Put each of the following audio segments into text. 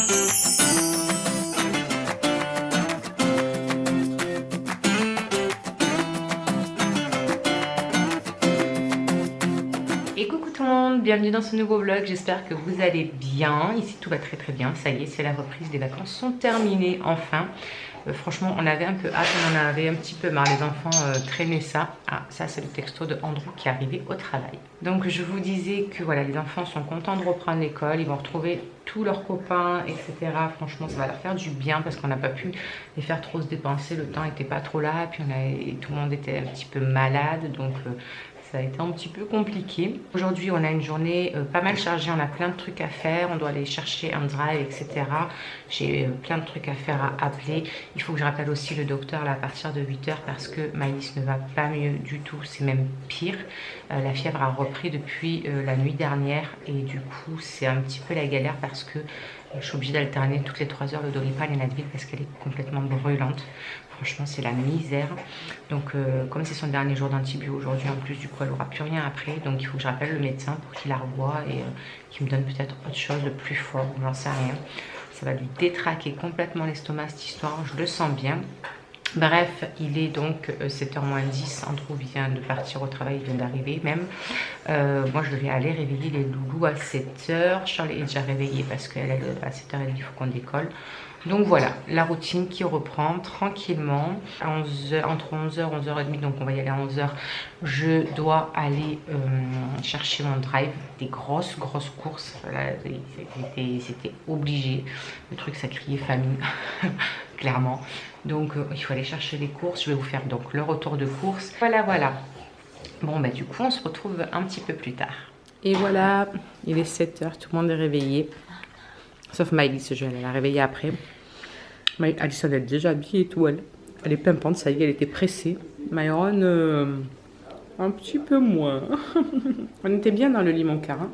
Et coucou tout le monde, bienvenue dans ce nouveau vlog, j'espère que vous allez bien. Ici tout va très très bien, ça y est, c'est la reprise, les vacances sont terminées enfin. Franchement on avait un peu hâte, on en avait un petit peu marre, les enfants traînaient ça. Ah ça c'est le texto de Andrew qui est arrivé au travail. Donc je vous disais que voilà, les enfants sont contents de reprendre l'école, ils vont retrouver tous leurs copains etc. Franchement ça va leur faire du bien parce qu'on n'a pas pu les faire trop se dépenser, le temps n'était pas trop là, puis tout le monde était un petit peu malade, donc ça a été un petit peu compliqué. Aujourd'hui on a une journée pas mal chargée, on a plein de trucs à faire, on doit aller chercher un drive etc. J'ai plein de trucs à faire, à appeler. Il faut que je rappelle aussi le docteur là, à partir de 8 h parce que Maïs ne va pas mieux du tout, c'est même pire. La fièvre a repris depuis la nuit dernière et du coup c'est un petit peu la galère parce que je suis obligée d'alterner toutes les 3 heures le Doliprane et l'Advil parce qu'elle est complètement brûlante. Franchement c'est la misère. Donc comme c'est son dernier jour d'antibio aujourd'hui en plus, du coup elle n'aura plus rien après. Donc il faut que je rappelle le médecin pour qu'il la revoie et qu'il me donne peut-être autre chose de plus fort, j'en sais rien. Ça va lui détraquer complètement l'estomac cette histoire, je le sens bien. Bref, il est donc 7 h moins 10, Andrew vient de partir au travail, il vient d'arriver même. Moi je devais aller réveiller les loulous à 7 h, Charlie est déjà réveillée parce qu'elle à 7 h 30 il faut qu'on décolle. Donc voilà, la routine qui reprend tranquillement. À 11 h, entre 11 h et 11 h 30, donc on va y aller à 11 h, je dois aller chercher mon drive. Des grosses courses, c'était obligé. Le truc ça criait famille, clairement. Donc il faut aller chercher les courses, je vais vous faire donc le retour de course. Voilà. Bon bah du coup on se retrouve un petit peu plus tard. Et voilà, il est 7 h, tout le monde est réveillé. Sauf Maëlys, je vais la réveiller après. Alison, elle est déjà habillée et tout. Elle est pimpante, ça y est, elle était pressée. Myron, un petit peu moins. On était bien dans le lit, mon cœur. Hein.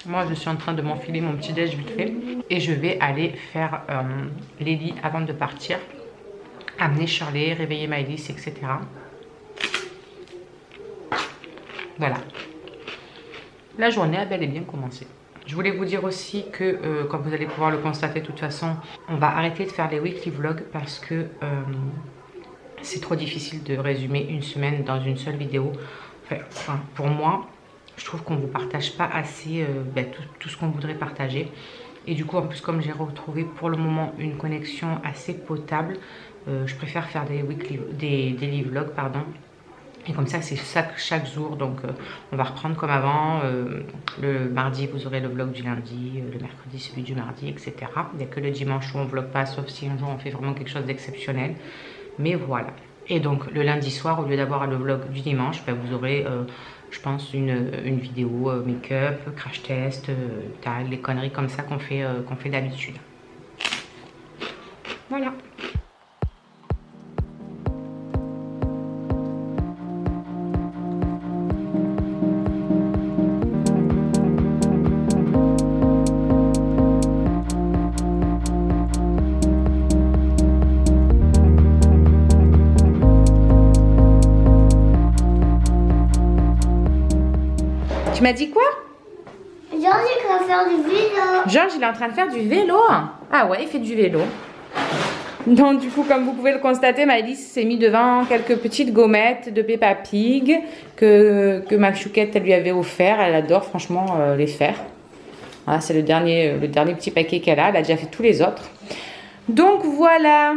Moi, je suis en train de m'enfiler mon petit déj vite fait. Et je vais aller faire les lits avant de partir. Amener Shirley, réveiller Maëlys, etc. Voilà. La journée a bel et bien commencé. Je voulais vous dire aussi que, comme vous allez pouvoir le constater de toute façon, on va arrêter de faire les weekly vlogs parce que c'est trop difficile de résumer une semaine dans une seule vidéo. Enfin, pour moi, je trouve qu'on ne vous partage pas assez tout ce qu'on voudrait partager. Et du coup, en plus, comme j'ai retrouvé pour le moment une connexion assez potable, je préfère faire des daily vlogs, pardon. Et comme ça c'est chaque jour, donc on va reprendre comme avant. Le mardi vous aurez le vlog du lundi, le mercredi celui du mardi, etc. Il n'y a que le dimanche où on vlog pas, sauf si un jour on fait vraiment quelque chose d'exceptionnel. Mais voilà. Et donc le lundi soir, au lieu d'avoir le vlog du dimanche, vous aurez je pense une vidéo make-up, crash test, tag, les conneries comme ça qu'on fait d'habitude. Voilà. Tu m'as dit quoi? Georges est en train de faire du vélo. Georges il est en train de faire du vélo. Ah ouais, il fait du vélo. Donc du coup, comme vous pouvez le constater, Maëlys s'est mis devant quelques petites gommettes de Peppa Pig que ma chouquette elle lui avait offert. Elle adore franchement les faire. Voilà, c'est le dernier petit paquet qu'elle a. Elle a déjà fait tous les autres. Donc voilà.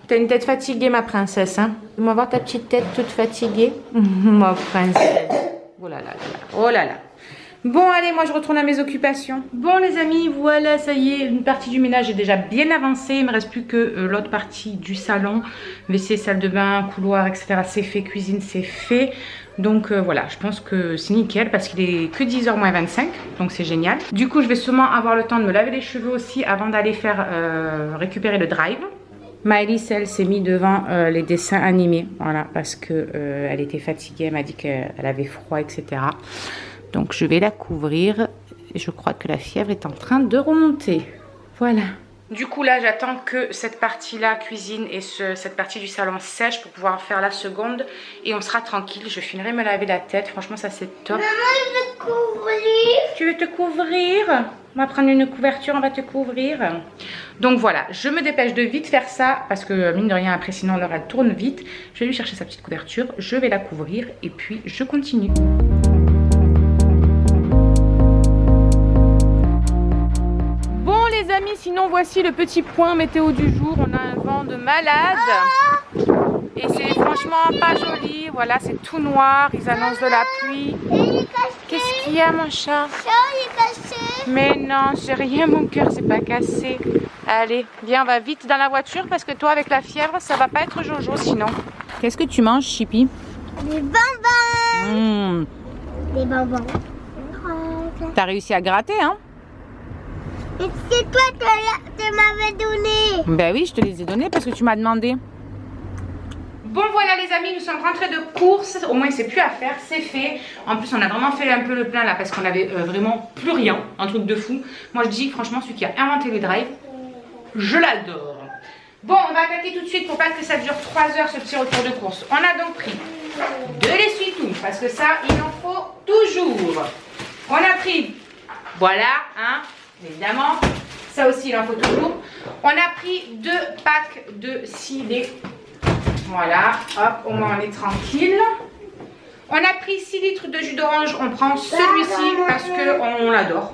T'as une tête fatiguée ma princesse. Hein? Fais-moi voir ta petite tête toute fatiguée. Ma princesse. Oh là là, oh là là. Bon allez, moi je retourne à mes occupations. Bon les amis, voilà, ça y est, une partie du ménage est déjà bien avancée. Il ne me reste plus que l'autre partie du salon. WC, salle de bain, couloir, etc. C'est fait, cuisine c'est fait. Donc voilà, je pense que c'est nickel parce qu'il est que 10 h moins 25. Donc c'est génial. Du coup, je vais sûrement avoir le temps de me laver les cheveux aussi avant d'aller faire récupérer le drive. Maëlys, elle s'est mise devant les dessins animés, voilà, parce que elle était fatiguée, elle m'a dit qu'elle avait froid, etc. Donc je vais la couvrir. Et je crois que la fièvre est en train de remonter. Voilà. Du coup là j'attends que cette partie-là, cuisine, et cette partie du salon sèche pour pouvoir faire la seconde. Et on sera tranquille, je finirai de me laver la tête. Franchement ça c'est top. Maman, je veux te couvrir. Tu veux te couvrir? On va prendre une couverture, on va te couvrir. Donc voilà, je me dépêche de vite faire ça parce que mine de rien après sinon l'heure elle tourne vite. Je vais lui chercher sa petite couverture, je vais la couvrir et puis je continue. Bon les amis, sinon voici le petit point météo du jour. On a un vent de malade et c'est franchement pas joli. Voilà, c'est tout noir, ils annoncent de la pluie. Qu'est-ce qu'il y a mon chat? Mais non, c'est rien, mon cœur, c'est pas cassé. Allez, viens, on va vite dans la voiture parce que toi, avec la fièvre, ça va pas être Jojo sinon. Qu'est-ce que tu manges, Chippy? Des bonbons. Des bonbons. T'as réussi à gratter, hein? Et c'est toi que tu m'avais donné. Ben oui, je te les ai donnés parce que tu m'as demandé. Bon voilà les amis, nous sommes rentrés de course, au moins c'est plus à faire, c'est fait. En plus on a vraiment fait un peu le plein là parce qu'on avait vraiment plus rien, un truc de fou. Moi je dis franchement celui qui a inventé le drive, je l'adore. Bon on va attaquer tout de suite pour pas que ça dure 3 heures ce petit retour de course. On a donc pris de l'essuie-tout parce que ça il en faut toujours. On a pris, voilà, hein, évidemment, ça aussi il en faut toujours. On a pris 2 packs de civet. Voilà, hop, au moins on est tranquille. On a pris 6 litres de jus d'orange, on prend celui-ci parce qu'on l'adore.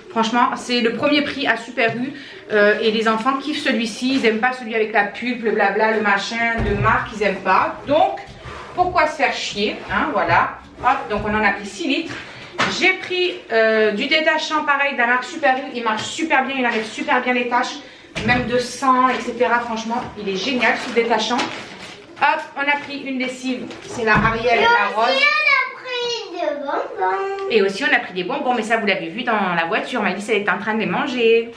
Franchement, c'est le premier prix à Super U et les enfants kiffent celui-ci. Ils n'aiment pas celui avec la pulpe, le blabla, le machin de marque, ils n'aiment pas. Donc, pourquoi se faire chier, hein, voilà. Hop, donc on en a pris 6 litres. J'ai pris du détachant pareil de la marque Super U, il marche super bien, il enlève super bien les taches, même de sang, etc. Franchement, il est génial ce détachant. Hop, on a pris une lessive, c'est la Ariel, la rose. Et aussi on a pris des bonbons, mais ça vous l'avez vu dans la voiture, Malice elle est en train de les manger.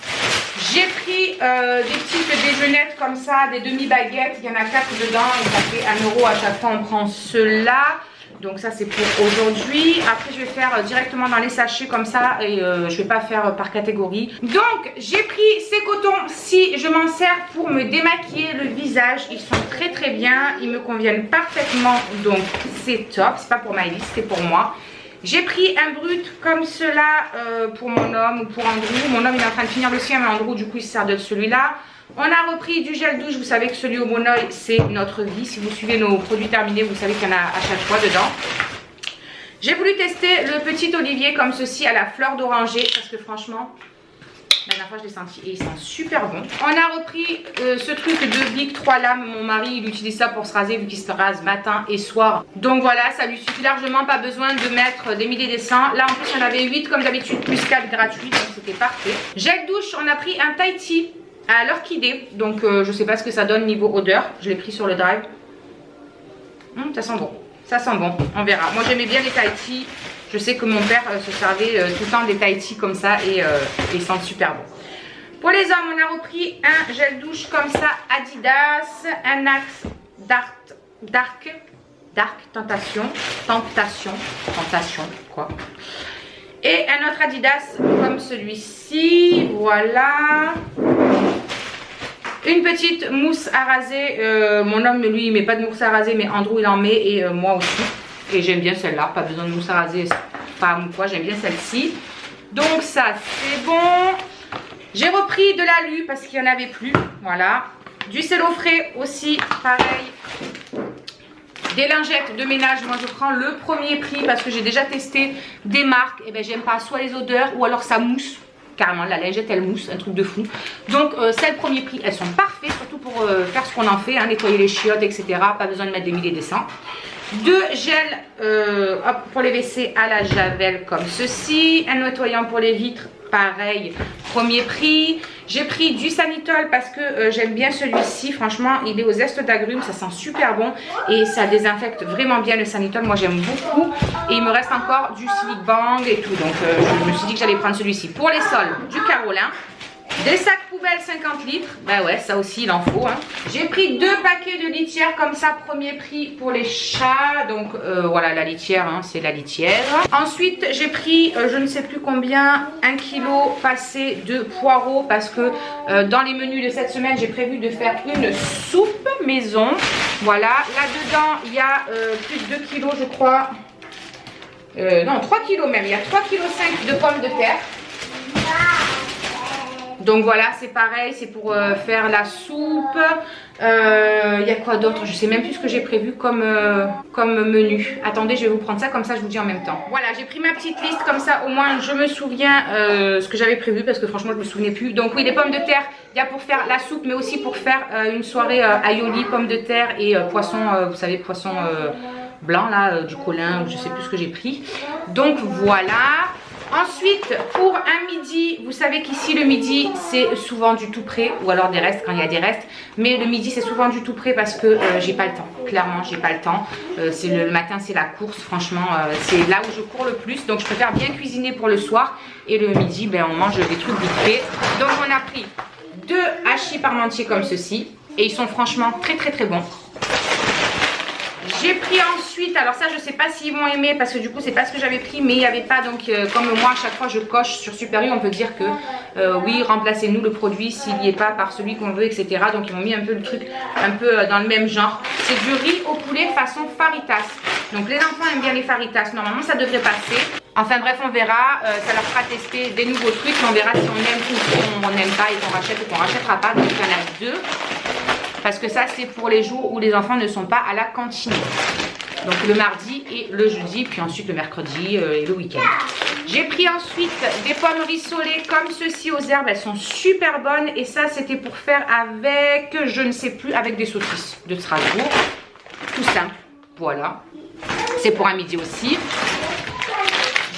J'ai pris des petites déjeunettes comme ça, des demi-baguettes, il y en a 4 dedans et ça fait 1 € à chaque fois on prend cela. Donc ça c'est pour aujourd'hui. Après je vais faire directement dans les sachets comme ça et je vais pas faire par catégorie. Donc j'ai pris ces cotons si je m'en sers pour me démaquiller le visage. Ils sont très très bien, ils me conviennent parfaitement donc c'est top. C'est pas pour Maëlys, c'est pour moi. J'ai pris un brut comme cela pour mon homme ou pour Andrew. Mon homme il est en train de finir le sien mais Andrew du coup il se sert de celui-là. On a repris du gel douche, vous savez que celui au monoeil c'est notre vie. Si vous suivez nos produits terminés, vous savez qu'il y en a à chaque fois dedans. J'ai voulu tester le petit olivier comme ceci à la fleur d'oranger parce que franchement, la dernière fois je l'ai senti et il sent super bon. On a repris ce truc de Bic 3 lames, mon mari il utilise ça pour se raser vu qu'il se rase matin et soir. Donc voilà, ça lui suffit largement, pas besoin de mettre des milliers des cents. Là en plus il y en avait 8 comme d'habitude, plus 4 gratuits, donc c'était parfait. Gel douche, on a pris un Tahiti à l'orchidée, donc je sais pas ce que ça donne niveau odeur, je l'ai pris sur le drive. Ça sent bon, ça sent bon, on verra. Moi j'aimais bien les Tahiti, je sais que mon père se servait tout le temps des Tahiti comme ça et ils sentent super bon. Pour les hommes, on a repris un gel douche comme ça Adidas, un Axe Dark Tentation quoi. Et un autre Adidas comme celui-ci, voilà. Une petite mousse à raser, mon homme lui il met pas de mousse à raser mais Andrew il en met et moi aussi. Et j'aime bien celle-là, pas besoin de mousse à raser, femme ou quoi, j'aime bien celle-ci. Donc ça c'est bon. J'ai repris de l'alu parce qu'il n'y en avait plus, voilà. Du cello frais aussi, pareil. Des lingettes de ménage, moi je prends le premier prix parce que j'ai déjà testé des marques. Et ben j'aime pas soit les odeurs ou alors ça mousse. Carrément, la lingette elle mousse, un truc de fou. Donc c'est le premier prix, elles sont parfaites, surtout pour faire ce qu'on en fait, hein, nettoyer les chiottes, etc. Pas besoin de mettre des milliers des cents. 2 gels pour les WC à la javel comme ceci. Un nettoyant pour les vitres, pareil, premier prix. J'ai pris du Sanitol parce que j'aime bien celui-ci. Franchement, il est aux zestes d'agrumes, ça sent super bon. Et ça désinfecte vraiment bien le Sanitol. Moi, j'aime beaucoup. Et il me reste encore du Silic Bang et tout. Donc, je me suis dit que j'allais prendre celui-ci. Pour les sols, du Carolin. Des sacs poubelles 50 litres. Bah ouais, ça aussi, il en faut. Hein. J'ai pris 2 paquets de litière comme ça, premier prix pour les chats. Donc voilà, la litière, hein, c'est la litière. Ensuite, j'ai pris, je ne sais plus combien, 1 kg passé de poireaux. Parce que dans les menus de cette semaine, j'ai prévu de faire une soupe maison. Voilà, là-dedans, il y a plus de 2 kg, je crois. Non, 3 kg même. Il y a 3,5 kg de pommes de terre. Donc voilà, c'est pareil, c'est pour faire la soupe. Il y a quoi d'autre? Je sais même plus ce que j'ai prévu comme menu. Attendez, je vais vous prendre ça, comme ça je vous dis en même temps. Voilà, j'ai pris ma petite liste, comme ça au moins je me souviens ce que j'avais prévu, parce que franchement je me souvenais plus. Donc oui, les pommes de terre, il y a pour faire la soupe, mais aussi pour faire une soirée aioli, pommes de terre et poisson, vous savez, poisson blanc là, du colin, je sais plus ce que j'ai pris. Donc voilà. Ensuite, pour un midi, vous savez qu'ici le midi c'est souvent du tout prêt, ou alors des restes quand il y a des restes, mais le midi c'est souvent du tout prêt parce que j'ai pas le temps, clairement j'ai pas le temps. C'est le matin, c'est la course, franchement c'est là où je cours le plus, donc je préfère bien cuisiner pour le soir, et le midi ben, on mange des trucs vite fait. Donc on a pris 2 hachis parmentiers comme ceci, et ils sont franchement très très très bons. J'ai pris ensuite, alors ça je sais pas s'ils vont aimer parce que du coup c'est pas ce que j'avais pris, mais il n'y avait pas, donc comme moi à chaque fois je coche sur Super U, on peut dire que oui, remplacez-nous le produit s'il n'y est pas par celui qu'on veut, etc. Donc ils m'ont mis un peu le truc un peu dans le même genre. C'est du riz au poulet façon faritas. Donc les enfants aiment bien les faritas, normalement ça devrait passer. Enfin bref, on verra, ça leur fera tester des nouveaux trucs, on verra si on aime ou si on n'aime pas et qu'on rachète ou qu'on rachètera pas. Donc il y en a 2. Parce que ça c'est pour les jours où les enfants ne sont pas à la cantine. Donc le mardi et le jeudi, puis ensuite le mercredi et le week-end. J'ai pris ensuite des pommes rissolées comme ceci aux herbes. Elles sont super bonnes. Et ça c'était pour faire avec, je ne sais plus, avec des saucisses de Strasbourg. Tout simple, voilà. C'est pour un midi aussi.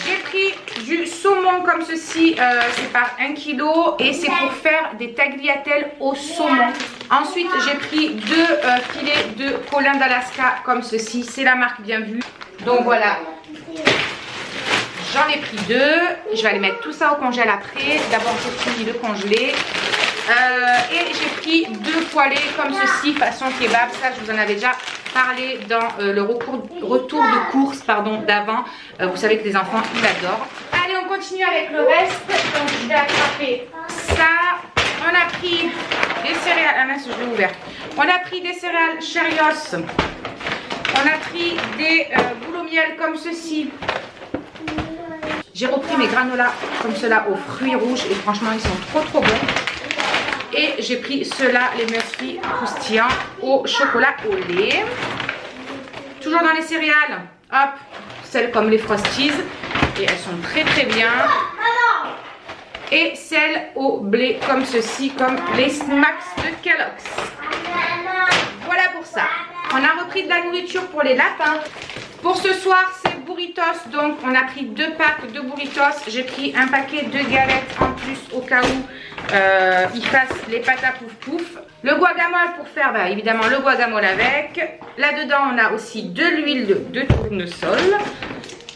J'ai pris du saumon comme ceci, c'est par 1 kg et c'est pour faire des tagliatelles au saumon. Ensuite j'ai pris 2 filets de colin d'Alaska comme ceci, c'est la marque bien vue. Donc voilà, j'en ai pris 2, je vais aller mettre tout ça au congèle après. D'abord j'ai fini le congelé. Et j'ai pris 2 poêlés comme ceci façon kebab, ça je vous en avais déjà parlé dans le retour de course d'avant. Vous savez que les enfants ils adorent. Allez, on continue avec le reste. Donc je vais attraper ça. On a pris des céréales, ah mince, je l'ai ouvert. On a pris des céréales Cheerios. On a pris des boules au miel comme ceci. J'ai repris mes granolas comme cela aux fruits rouges et franchement ils sont trop bons. Et j'ai pris ceux-là, les muesli croustillants au chocolat au lait. Toujours dans les céréales, hop, celles comme les Frosties. Et elles sont très bien. Et celles au blé comme ceci, comme les Smacks de Kellogg's. Voilà pour ça. On a repris de la nourriture pour les lapins. Pour ce soir, c'est burritos. Donc, on a pris 2 packs de burritos. J'ai pris un paquet de galettes en plus au cas où ils fassent les pâtes à pouf pouf. Le guacamole pour faire évidemment le guacamole avec. Là-dedans, on a aussi de l'huile de tournesol.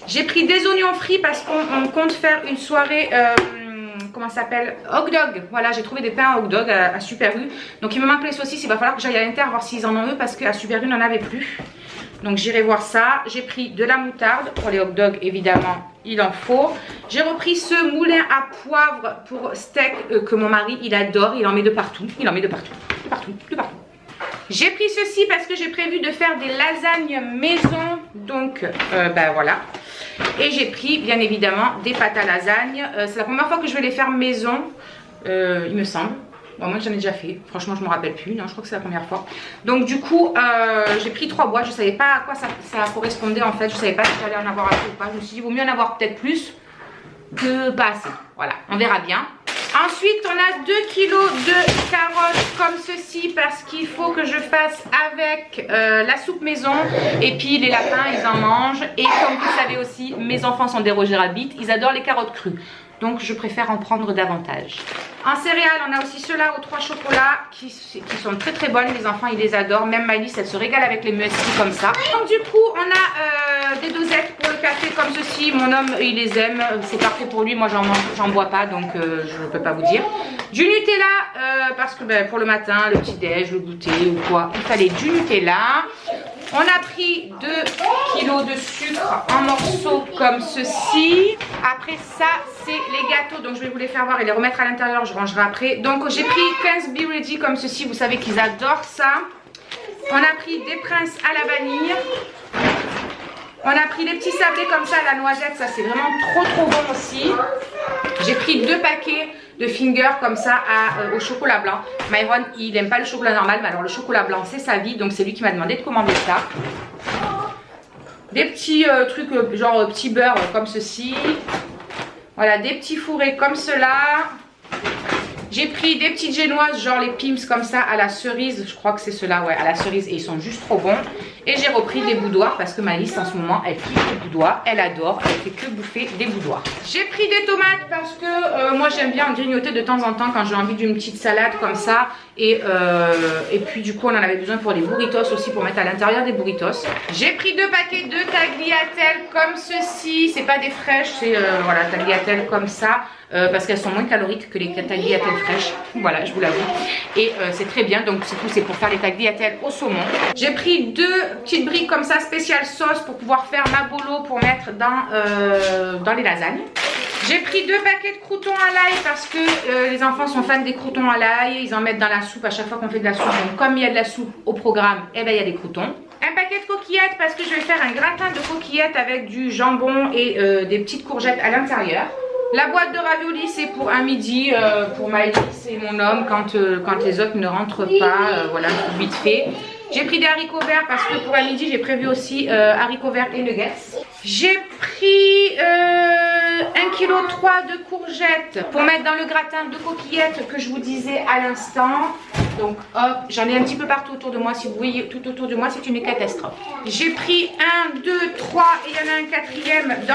J'ai pris des oignons frits parce qu'on compte faire une soirée... comment ça s'appelle, hot dog. Voilà, j'ai trouvé des pains hot dog à Super U. Donc il me manque les saucisses, il va falloir que j'aille à l'Inter voir s'ils en ont eux parce qu'à Super U n'en avait plus. Donc j'irai voir ça. J'ai pris de la moutarde pour les hot dogs, évidemment il en faut. J'ai repris ce moulin à poivre pour steak que mon mari il adore, il en met de partout, de partout. J'ai pris ceci parce que j'ai prévu de faire des lasagnes maison. Donc voilà. Et j'ai pris bien évidemment des pâtes à lasagne. C'est la première fois que je vais les faire maison, il me semble. Bon, moi j'en ai déjà fait, franchement je me rappelle plus, non je crois que c'est la première fois. Donc du coup j'ai pris 3 boîtes, je savais pas à quoi ça correspondait en fait, je savais pas si j'allais en avoir assez ou pas. Je me suis dit vaut mieux en avoir peut-être plus que pas assez, voilà, on verra bien. Ensuite, on a 2 kilos de carottes comme ceci parce qu'il faut que je fasse avec la soupe maison. Et puis les lapins, ils en mangent. Et comme vous savez aussi, mes enfants sont des Roger Rabbit. Ils adorent les carottes crues. Donc, je préfère en prendre davantage. En céréales, on a aussi ceux-là aux 3 chocolats qui sont très bonnes. Les enfants, ils les adorent. Même Maëlys, elle se régale avec les muesli comme ça. Donc, du coup, on a des dosettes pour le café comme ceci. Mon homme, il les aime. C'est parfait pour lui. Moi, j'en bois pas. Donc, je ne peux pas vous dire. Du Nutella, parce que pour le matin, le petit-déj, le goûter ou quoi, il fallait du Nutella. On a pris 2 kilos de sucre en morceaux comme ceci. Après ça, c'est les gâteaux. Donc je vais vous les faire voir et les remettre à l'intérieur. Je rangerai après. Donc j'ai pris 15 Be Ready comme ceci. Vous savez qu'ils adorent ça. On a pris des princes à la vanille. On a pris des petits sablés comme ça à la noisette. Ça c'est vraiment trop bon aussi. J'ai pris 2 paquets de finger comme ça au chocolat blanc. Myron, il n'aime pas le chocolat normal, mais alors le chocolat blanc, c'est sa vie. Donc c'est lui qui m'a demandé de commander ça. Des petits trucs genre petits beurre comme ceci. Voilà, des petits fourrés comme cela. J'ai pris des petites génoises, genre les Pim's comme ça à la cerise. Je crois que c'est cela, ouais, à la cerise. Et ils sont juste trop bons. Et j'ai repris des boudoirs parce que Malice en ce moment, elle kiffe les boudoirs. Elle adore, elle fait que bouffer des boudoirs. J'ai pris des tomates parce que moi j'aime bien en grignoter de temps en temps quand j'ai envie d'une petite salade comme ça. Et puis du coup on en avait besoin pour les burritos aussi, pour mettre à l'intérieur des burritos. J'ai pris 2 paquets de tagliatelles comme ceci. C'est pas des fraîches, c'est voilà, tagliatelles comme ça. Parce qu'elles sont moins caloriques que les tagliatelles fraîches. Voilà, je vous l'avoue. Et c'est très bien. Donc c'est tout, c'est pour faire les tagliatelles au saumon. J'ai pris 2 petites briques comme ça, spéciale sauce, pour pouvoir faire ma bolo pour mettre dans les lasagnes. J'ai pris 2 paquets de croûtons à l'ail parce que les enfants sont fans des croûtons à l'ail. Ils en mettent dans la soupe à chaque fois qu'on fait de la soupe. Donc comme il y a de la soupe au programme, eh ben, il y a des croûtons. Un paquet de coquillettes parce que je vais faire un gratin de coquillettes avec du jambon et des petites courgettes à l'intérieur. La boîte de raviolis, c'est pour un midi, pour Maëlys et mon homme quand les autres ne rentrent pas. Voilà, vite fait. J'ai pris des haricots verts parce que pour un midi, j'ai prévu aussi haricots verts et nuggets. J'ai pris 1,3 kg de courgettes pour mettre dans le gratin de coquillettes que je vous disais à l'instant. Donc hop, j'en ai un petit peu partout autour de moi. Si vous voyez tout autour de moi, c'est une catastrophe. J'ai pris 1, 2, 3 et il y en a un 4e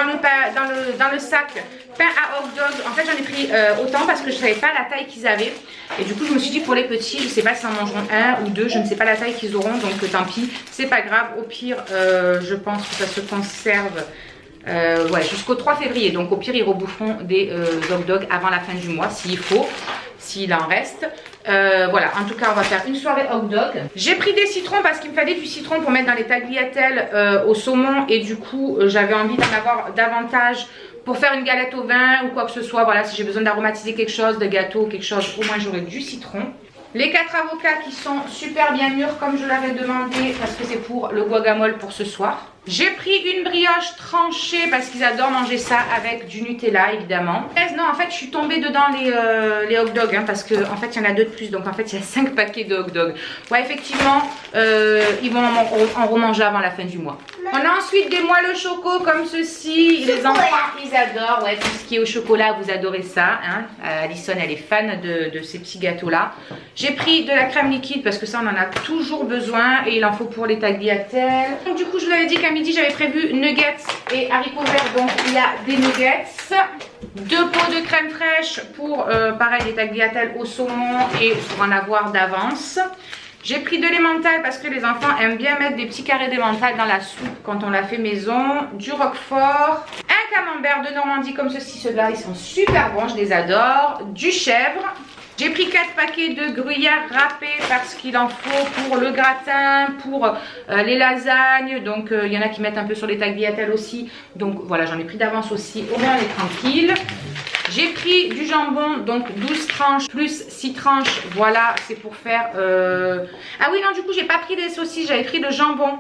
dans le sac pain à hot dog. En fait j'en ai pris autant parce que je ne savais pas la taille qu'ils avaient. Et du coup je me suis dit pour les petits, je ne sais pas si en mangeront 1 ou 2. Je ne sais pas la taille qu'ils auront, donc tant pis. C'est pas grave, au pire je pense que ça se conserve ouais, jusqu'au 3 février. Donc au pire ils reboufferont des hot dogs avant la fin du mois s'il faut, s'il en reste. Voilà, en tout cas on va faire une soirée hot dog. J'ai pris des citrons parce qu'il me fallait du citron pour mettre dans les tagliatelles au saumon. Et du coup j'avais envie d'en avoir davantage pour faire une galette au vin ou quoi que ce soit. Voilà, si j'ai besoin d'aromatiser quelque chose, de gâteau, quelque chose, au moins j'aurai du citron. Les 4 avocats qui sont super bien mûrs comme je l'avais demandé parce que c'est pour le guacamole pour ce soir. J'ai pris une brioche tranchée parce qu'ils adorent manger ça avec du Nutella évidemment. Non, en fait je suis tombée dedans les hot dogs hein, parce qu'en fait il y en a 2 de plus, donc en fait il y a 5 paquets de hot dogs. Ouais, effectivement ils vont en remanger avant la fin du mois. On a ensuite des moelleux choco comme ceci. Les enfants ils adorent, ouais, tout ce qui est au chocolat, vous adorez ça hein. Alison elle est fan de ces petits gâteaux là. J'ai pris de la crème liquide parce que ça on en a toujours besoin et il en faut pour les tagliatelles. Donc du coup je vous avais dit qu'à midi j'avais prévu nuggets et haricots verts, donc il y a des nuggets. 2 pots de crème fraîche pour pareil les tagliatelles au saumon et pour en avoir d'avance. J'ai pris de l'emmental parce que les enfants aiment bien mettre des petits carrés d'emmental dans la soupe quand on la fait maison. Du roquefort, un camembert de Normandie comme ceci, ceux-là ils sont super bons, je les adore. Du chèvre. J'ai pris 4 paquets de gruyère râpée parce qu'il en faut pour le gratin, pour les lasagnes. Donc il y en a qui mettent un peu sur les tagliatelles aussi. Donc voilà, j'en ai pris d'avance aussi, au moins on est tranquille. J'ai pris du jambon, donc 12 tranches plus 6 tranches. Voilà, c'est pour faire... Ah oui, non, du coup, j'ai pas pris des saucisses, j'avais pris le jambon.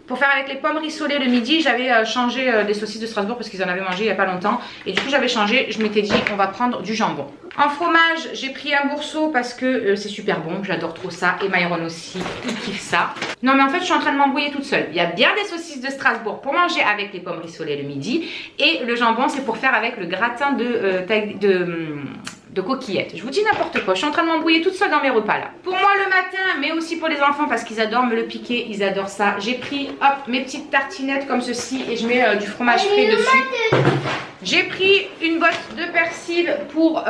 Pour faire avec les pommes rissolées le midi, j'avais changé des saucisses de Strasbourg parce qu'ils en avaient mangé il n'y a pas longtemps. Et du coup j'avais changé, je m'étais dit on va prendre du jambon. En fromage, j'ai pris un bourseau parce que c'est super bon, j'adore trop ça. Et Myron aussi, il kiffe ça. Non mais en fait je suis en train de m'embrouiller toute seule. Il y a bien des saucisses de Strasbourg pour manger avec les pommes rissolées le midi. Et le jambon c'est pour faire avec le gratin de coquillettes. Je vous dis n'importe quoi, je suis en train de m'embrouiller toute seule dans mes repas là. Pour moi le matin, mais aussi pour les enfants parce qu'ils adorent me le piquer, ils adorent ça. J'ai pris hop mes petites tartinettes comme ceci et je mets du fromage frais dessus. J'ai pris une botte de persil pour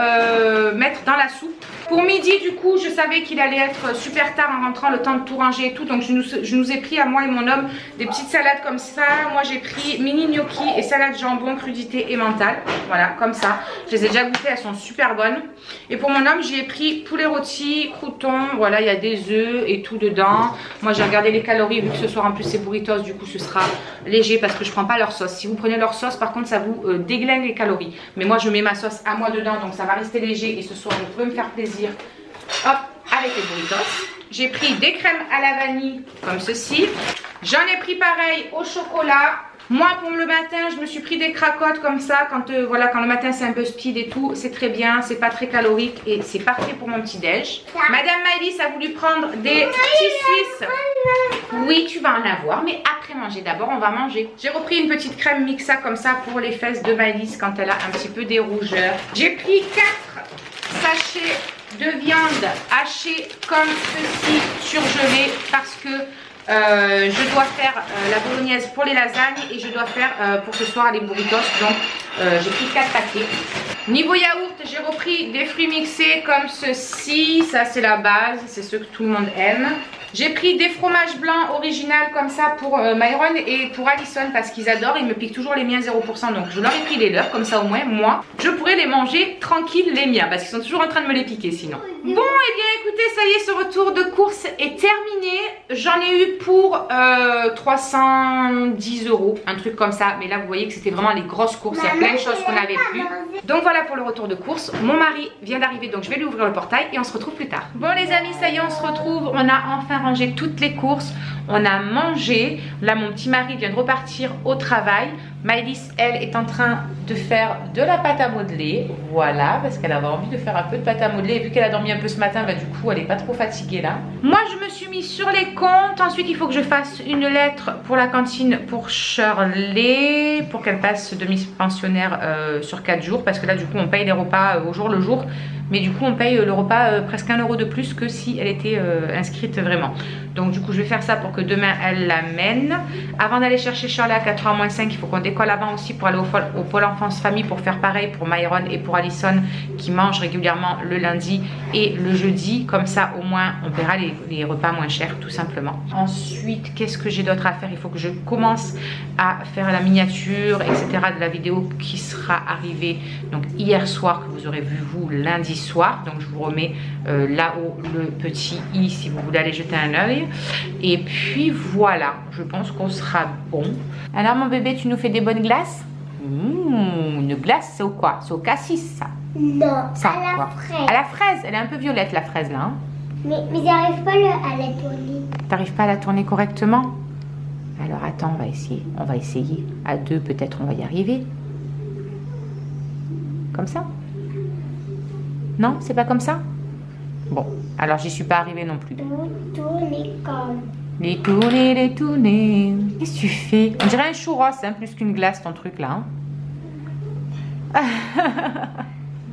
mettre dans la soupe. Pour midi du coup je savais qu'il allait être super tard en rentrant, le temps de tout ranger et tout. Donc je nous ai pris à moi et mon homme des petites salades comme ça. Moi j'ai pris mini gnocchi et salade jambon, crudité et mental. Voilà comme ça. Je les ai déjà goûtées, elles sont super bonnes. Et pour mon homme j'ai pris poulet rôti, croûtons. Voilà il y a des œufs et tout dedans. Moi j'ai regardé les calories vu que ce soir en plus c'est burritos. Du coup ce sera léger parce que je prends pas leur sauce. Si vous prenez leur sauce par contre ça vous déglingue les calories. Mais moi je mets ma sauce à moi dedans donc ça va rester léger. Et ce soir je pourrais me faire plaisir. Hop, avec les burritos. J'ai pris des crèmes à la vanille comme ceci. J'en ai pris pareil au chocolat. Moi pour le matin je me suis pris des cracottes comme ça quand voilà, quand le matin c'est un peu speed et tout, c'est très bien, c'est pas très calorique et c'est parfait pour mon petit déj. Madame Maëlys a voulu prendre des petits suisses. Oui, tu vas en avoir, mais après manger. D'abord on va manger. J'ai repris une petite crème mixa comme ça pour les fesses de Maëlys quand elle a un petit peu des rougeurs. J'ai pris 4 sachets de viande hachée comme ceci, surgelée, parce que je dois faire la bolognaise pour les lasagnes et je dois faire pour ce soir les burritos. Donc j'ai pris 4 paquets. Niveau yaourt, j'ai repris des fruits mixés comme ceci. Ça c'est la base, c'est ce que tout le monde aime. J'ai pris des fromages blancs originaux comme ça pour Myron et pour Allison parce qu'ils adorent. Ils me piquent toujours les miens 0%. Donc je leur ai pris les leurs, comme ça au moins moi je pourrais les manger tranquille les miens parce qu'ils sont toujours en train de me les piquer sinon. Bon, et bien écoutez, ça y est, ce retour de course est terminé. J'en ai eu pour 310 €, un truc comme ça. Mais là vous voyez que c'était vraiment les grosses courses. Il y a plein de choses qu'on avait vues. Donc voilà pour le retour de course. Mon mari vient d'arriver, donc je vais lui ouvrir le portail et on se retrouve plus tard. Bon les amis, ça y est, on se retrouve. On a enfin rangé toutes les courses. On a mangé. Là mon petit mari vient de repartir au travail. Maëlys, elle, est en train de faire de la pâte à modeler. Voilà, parce qu'elle avait envie de faire un peu de pâte à modeler. Et vu qu'elle a dormi un peu ce matin, bah, du coup, elle n'est pas trop fatiguée là. Moi, je me suis mis sur les comptes. Ensuite, il faut que je fasse une lettre pour la cantine pour Shirley, pour qu'elle passe demi-pensionnaire sur 4 jours. Parce que là, du coup, on paye les repas au jour le jour. Mais du coup, on paye le repas presque 1 € de plus que si elle était inscrite vraiment. Donc, du coup, je vais faire ça pour que demain, elle l'amène. Avant d'aller chercher Shirley à 4h moins 5, il faut qu'on décolle avant aussi pour aller au pôle enfance famille pour faire pareil pour Myron et pour Allison qui mangent régulièrement le lundi et le jeudi. Comme ça, au moins, on paiera les repas moins chers, tout simplement. Ensuite, qu'est-ce que j'ai d'autre à faire? Il faut que je commence à faire la miniature, etc. de la vidéo qui sera arrivée donc hier soir, que vous aurez vu vous lundi soir. Donc je vous remets là-haut le petit i si vous voulez aller jeter un œil. Et puis voilà, je pense qu'on sera bon. Alors mon bébé, tu nous fais des bonnes glaces? Une glace, c'est au quoi? C'est au cassis ça? Non, ça, à la quoi. fraise. À la fraise, elle est un peu violette la fraise là. Hein? Mais j'arrive pas à la tourner. T'arrives pas à la tourner correctement? Alors attends, on va essayer. On va essayer. À 2 peut-être on va y arriver. Comme ça? Non, c'est pas comme ça? Bon, alors j'y suis pas arrivée non plus. Tourner comme. Les tourner. Qu'est-ce que tu fais? On dirait un churros, hein, plus qu'une glace ton truc là. Hein.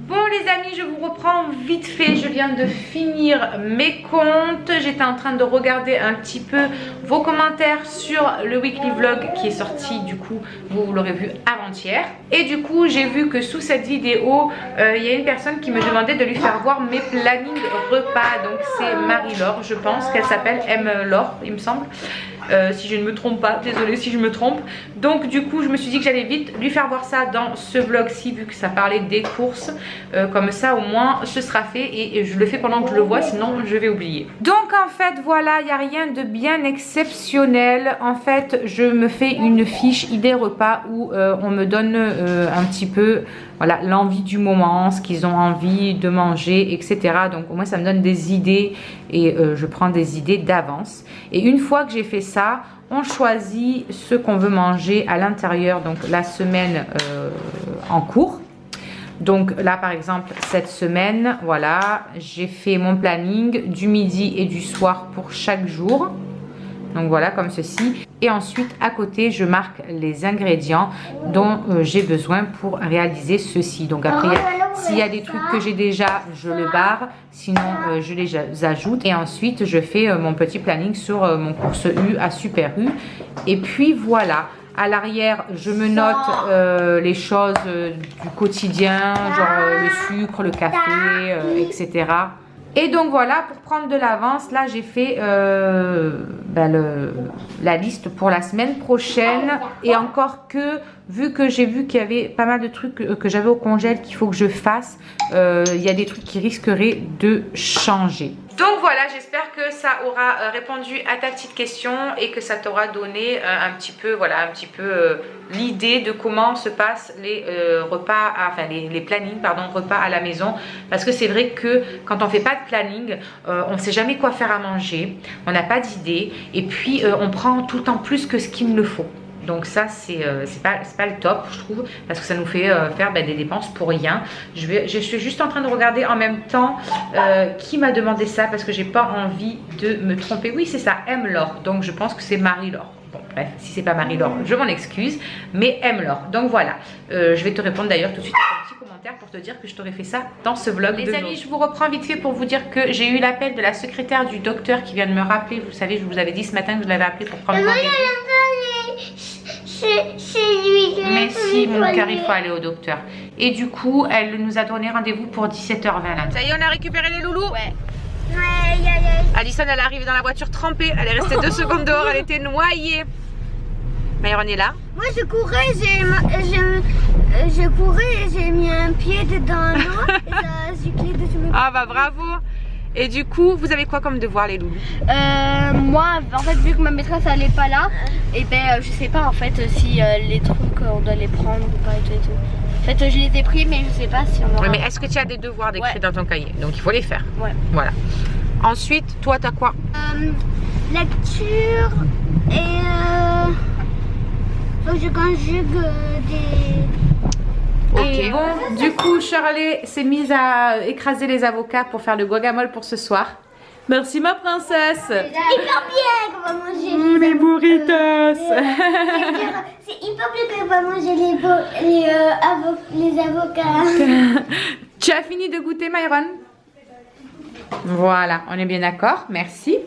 Bon les amis, je vous reprends vite fait. Je viens de finir mes comptes. J'étais en train de regarder un petit peu vos commentaires sur le weekly vlog qui est sorti, du coup vous l'aurez vu avant-hier. Et du coup j'ai vu que sous cette vidéo il y a une personne qui me demandait de lui faire voir mes plannings repas. Donc c'est Marie-Laure, je pense qu'elle s'appelle M-Laure il me semble. Si je ne me trompe pas, désolée si je me trompe. Donc du coup je me suis dit que j'allais vite lui faire voir ça dans ce vlog-ci, vu que ça parlait des courses. Comme ça au moins ce sera fait et je le fais pendant que je le vois, sinon je vais oublier. Donc en fait voilà, il n'y a rien de bien exceptionnel. En fait je me fais une fiche idée repas où on me donne un petit peu voilà l'envie du moment, ce qu'ils ont envie de manger, etc. Donc au moins ça me donne des idées et je prends des idées d'avance. Et une fois que j'ai fait ça, on choisit ce qu'on veut manger à l'intérieur, donc la semaine en cours. Donc là par exemple cette semaine, voilà, j'ai fait mon planning du midi et du soir pour chaque jour. Donc voilà comme ceci. Et ensuite à côté je marque les ingrédients dont j'ai besoin pour réaliser ceci. Donc après s'il y a des trucs que j'ai déjà, je le barre, sinon je les ajoute. Et ensuite je fais mon petit planning sur mon course U à Super U. Et puis voilà. À l'arrière, je me note les choses du quotidien, genre le sucre, le café, etc. Et donc voilà, pour prendre de l'avance, là j'ai fait la liste pour la semaine prochaine. Et encore que, vu que j'ai vu qu'il y avait pas mal de trucs que j'avais au congèle qu'il faut que je fasse, il y a des trucs qui risqueraient de changer. Donc voilà, j'espère que ça aura répondu à ta petite question et que ça t'aura donné un petit peu, voilà, un petit peu l'idée de comment se passent les repas, enfin les plannings, pardon, repas à la maison. Parce que c'est vrai que quand on fait pas de planning, on ne sait jamais quoi faire à manger, on n'a pas d'idée et puis on prend tout le temps plus que ce qu'il ne faut. Donc ça c'est pas le top je trouve, parce que ça nous fait faire des dépenses pour rien. Je suis juste en train de regarder en même temps qui m'a demandé ça, parce que j'ai pas envie de me tromper. Oui c'est ça, M-Laure, donc je pense que c'est Marie-Laure. Bon bref, si c'est pas Marie-Laure, je m'en excuse, mais M-Laure. Donc voilà, je vais te répondre d'ailleurs tout de suite à ton petit commentaire pour te dire que je t'aurais fait ça dans ce vlog. Les amis, je vous reprends vite fait pour vous dire que j'ai eu l'appel de la secrétaire du docteur qui vient de me rappeler. Vous savez, je vous avais dit ce matin que je l'avais appelé pour prendre rendez-vous. Mais si mon cœur, il faut aller au docteur. Et du coup, elle nous a donné rendez-vous pour 17h20 là. Ça y est, on a récupéré les loulous? Ouais. Alison, elle est arrivée dans la voiture trempée. Elle est restée 2 secondes dehors, elle était noyée. Myron est là. Moi je courais, j'ai mis un pied dedans l'eau et ça a giclé dessus mes... Ah bah bravo. Et du coup, vous avez quoi comme devoir les loulous? Moi, en fait, vu que ma maîtresse elle est pas là, et ben je sais pas en fait si les trucs on doit les prendre ou pas et tout et tout. En fait, je les ai pris, mais je sais pas si on aura... Ouais, mais est-ce que tu as des devoirs d'écrire dans ton cahier? Donc il faut les faire. Ouais. Voilà. Ensuite, toi, t'as quoi? Lecture et faut que je conjugue des... Ok. Bon, du coup, Shirley s'est mise à écraser les avocats pour faire le guacamole pour ce soir. Merci ma princesse. Hyper bien qu'on va manger les burritos. c'est hyper bien qu'on va manger les avocats. Tu as fini de goûter, Myron? Voilà, on est bien d'accord, merci.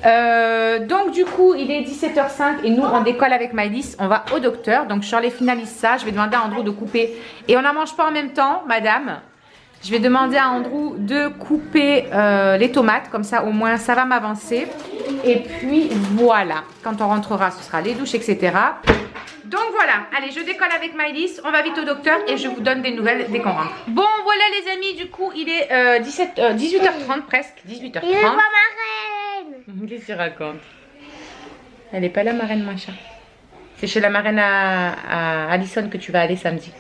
Donc du coup, il est 17h05 et nous, on décolle avec Maëlys, on va au docteur. Donc Shirley finalise ça, je vais demander à Andrew de couper. Et on n'en mange pas en même temps, madame. Je vais demander à Andrew de couper les tomates, comme ça au moins ça va m'avancer. Et puis voilà, quand on rentrera, ce sera les douches, etc. Donc voilà, allez, je décolle avec Maëlys, on va vite au docteur et je vous donne des nouvelles dès qu'on rentre. Bon, voilà les amis, du coup, il est 18h30 presque, 18h30. Il est pas ma reine. Qu'est-ce que tu racontes? Elle n'est pas la marraine, mon chat. C'est chez la marraine à Alison que tu vas aller samedi.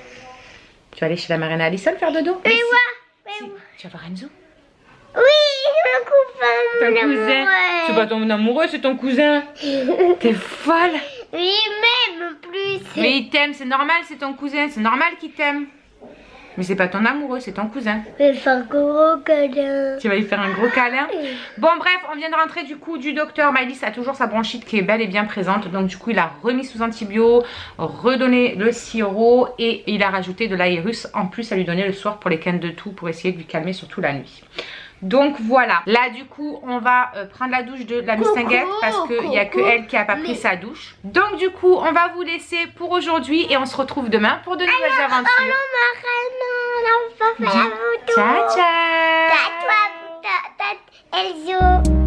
Tu vas aller chez la marraine à Alison faire dodo? Mais si. moi. Tu vas voir Enzo? Oui, mon copain. Ton cousin? C'est pas ton amoureux, c'est ton cousin. T'es folle. Oui, même plus. Mais il t'aime, c'est normal, c'est ton cousin, c'est normal qu'il t'aime. Mais c'est pas ton amoureux, c'est ton cousin. Je vais faire un gros câlin. Tu vas lui faire un gros câlin. Bon bref, on vient de rentrer du coup du docteur. Maëlys a toujours sa bronchite qui est belle et bien présente. Donc du coup, il a remis sous antibio, redonné le sirop et il a rajouté de l'aérus en plus à lui donner le soir pour les cannes de toux pour essayer de lui calmer surtout la nuit. Donc voilà, là du coup on va prendre la douche de la mistinguette parce qu'il n'y a que elle qui n'a pas pris sa douche. Donc du coup on va vous laisser pour aujourd'hui et on se retrouve demain pour de nouvelles aventures. Oh non, ma reine, on va pas faire la photo. Ciao ciao. Elzo.